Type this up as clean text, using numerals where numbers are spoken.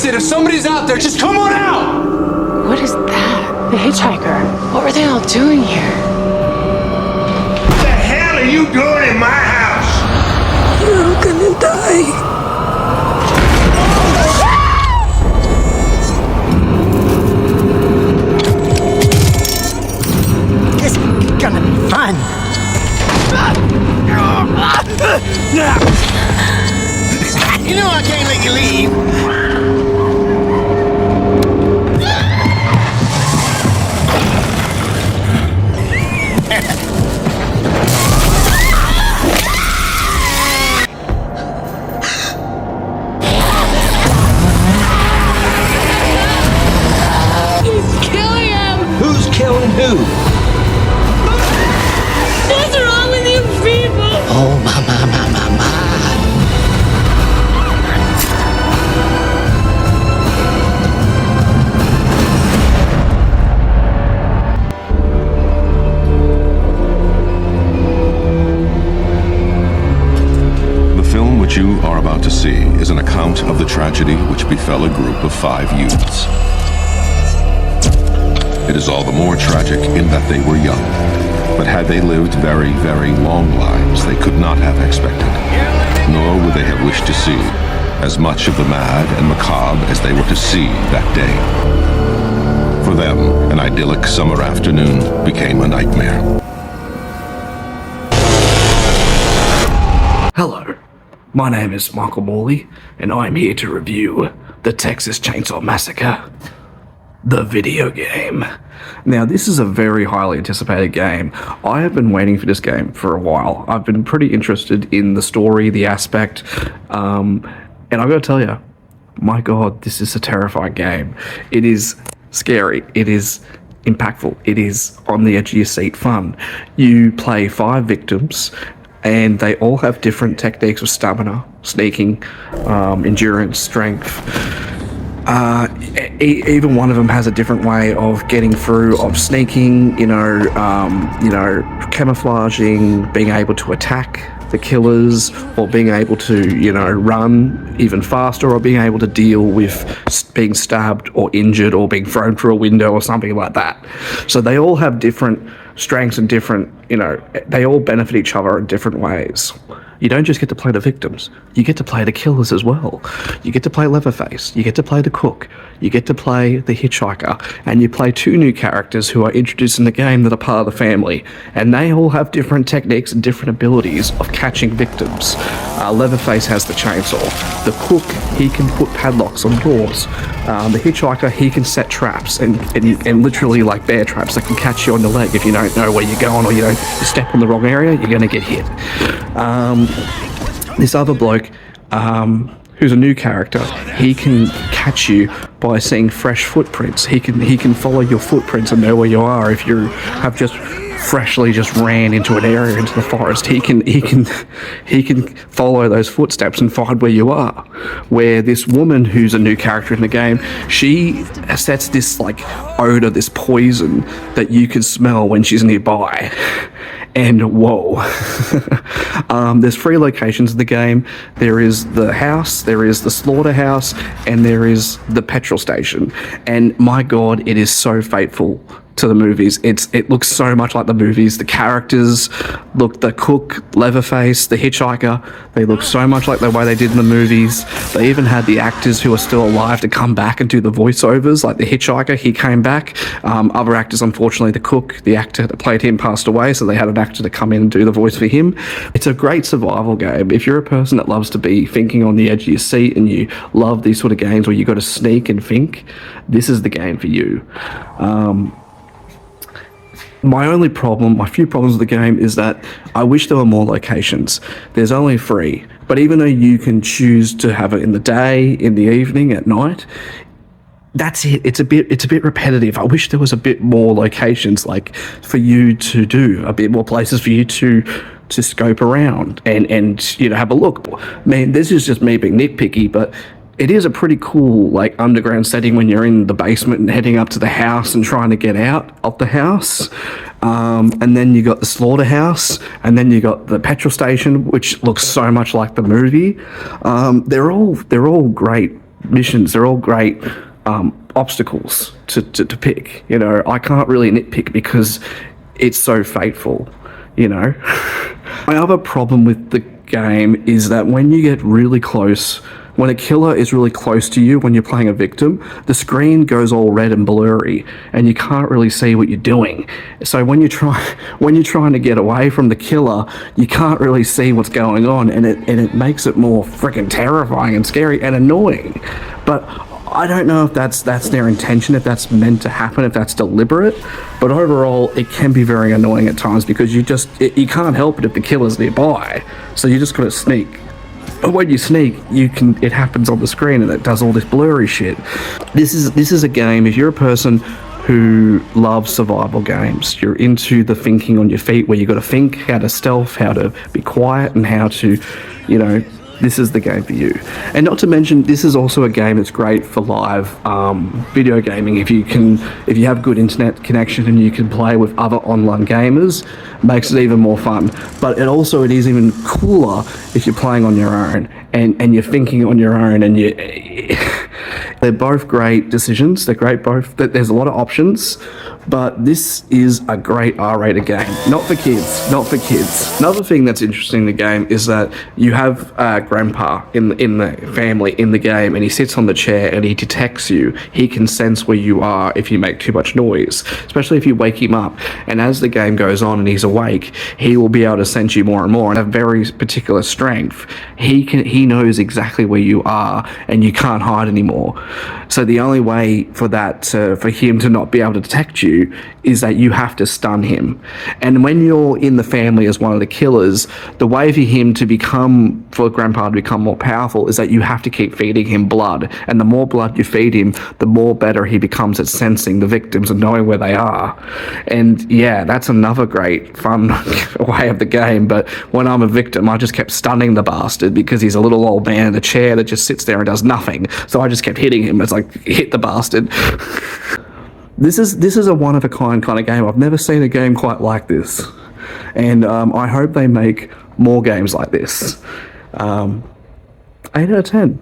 it. If somebody's out there, just come on out! What is that? The hitchhiker. What were they all doing here? What the hell are you doing in my house? You're gonna die. This is gonna be fun. You know I can't let you leave. He's killing him. Who's killing who? What's wrong with you people? Oh, my. The film which you are about to see is an account of the tragedy which befell a group of 5 youths. It is all the more tragic in that they were young, but had they lived very, very long lives, they could not have expected, nor would they have wished to see, as much of the mad and macabre as they were to see that day. For them, an idyllic summer afternoon became a nightmare. Hello, my name is Michael Morley, and I'm here to review the Texas Chainsaw Massacre, the video game. Now, this is a very highly anticipated game. I have been waiting for this game for a while. I've been pretty interested in the story, the aspect, and I've got to tell you, my God, this is a terrifying game. It is scary. It is impactful. It is on the edge of your seat fun. You play 5 victims, and they all have different techniques of stamina, sneaking, endurance, strength. Even one of them has a different way of getting through, of sneaking, camouflaging, being able to attack the killers, or being able to, run even faster, or being able to deal with being stabbed or injured or being thrown through a window or something like that. So they all have different strengths and different, they all benefit each other in different ways. You don't just get to play the victims, you get to play the killers as well. You get to play Leatherface, you get to play the cook, you get to play the hitchhiker, and you play 2 new characters who are introduced in the game that are part of the family, and they all have different techniques and different abilities of catching victims. Leatherface has the chainsaw. The cook, he can put padlocks on doors. The hitchhiker, he can set traps and literally like bear traps that can catch you on the leg if you don't know where you're going, or you step on the wrong area, you're going to get hit. This other bloke, who's a new character, he can catch you by seeing fresh footprints. He can follow your footprints and know where you are. If you have just freshly just ran into an area, into the forest, he can follow those footsteps and find where you are. Where this woman, who's a new character in the game, she sets this like odor, this poison that you can smell when she's nearby. And whoa. There's 3 locations in the game. There is the house, there is the slaughterhouse, and there is the petrol station. And my God, it is so faithful to the movies. It looks so much like the movies. The characters look, the cook, Leatherface, the hitchhiker, they look so much like the way they did in the movies. They even had the actors who are still alive to come back and do the voiceovers, like the hitchhiker, he came back. Other actors, unfortunately, the cook, the actor that played him, passed away, so they had an actor to come in and do the voice for him. It's a great survival game. If you're a person that loves to be thinking on the edge of your seat and you love these sort of games where you got to sneak and think, this is the game for you. My few problems with the game is that I wish there were more locations. There's only 3, but even though you can choose to have it in the day, in the evening, at night, that's it. It's a bit repetitive. I wish there was a bit more locations, like for you to do, a bit more places for you to scope around and have a look. Man, this is just me being nitpicky, but it is a pretty cool like underground setting when you're in the basement and heading up to the house and trying to get out of the house. And then you got the slaughterhouse, and then you got the petrol station, which looks so much like the movie. They're all great missions. They're all great obstacles to pick. You know, I can't really nitpick because it's so fateful. You know, my other problem with the game is that when you get really close, when a killer is really close to you when you're playing a victim, the screen goes all red and blurry and you can't really see what you're doing. So when you're trying to get away from the killer, you can't really see what's going on, and it makes it more freaking terrifying and scary and annoying. But I don't know if that's their intention, if that's meant to happen, if that's deliberate, but overall it can be very annoying at times because you can't help it if the killer's nearby, so you just gotta sneak. But when you sneak, it happens on the screen and it does all this blurry shit. This is a game, if you're a person who loves survival games, you're into the thinking on your feet where you gotta think how to stealth, how to be quiet, and how to, you know, this is the game for you. And not to mention, this is also a game that's great for live video gaming. If you have good internet connection and you can play with other online gamers, makes it even more fun. But it is even cooler if you're playing on your own and you're thinking on your own, and they're both great decisions. They're great both. There's a lot of options, but this is a great R-rated game. Not for kids. Not for kids. Another thing that's interesting in the game is that you have Grandpa in the family in the game, and he sits on the chair and he detects you. He can sense where you are if you make too much noise, especially if you wake him up. And as the game goes on and he's awake, he will be able to sense you more and more, and have very particular strength. He knows exactly where you are, and you can't hide anymore. So the only way for him to not be able to detect you is that you have to stun him. And when you're in the family as one of the killers, the way for Grandpa to become more powerful is that you have to keep feeding him blood. And the more blood you feed him, the more better he becomes at sensing the victims and knowing where they are. And yeah, that's another great fun way of the game. But when I'm a victim, I just kept stunning the bastard because he's a little old man in a chair that just sits there and does nothing. So I just kept hitting him. It's like, hit the bastard. This is a one-of-a-kind kind of game. I've never seen a game quite like this. And I hope they make more games like this. 8 out of 10.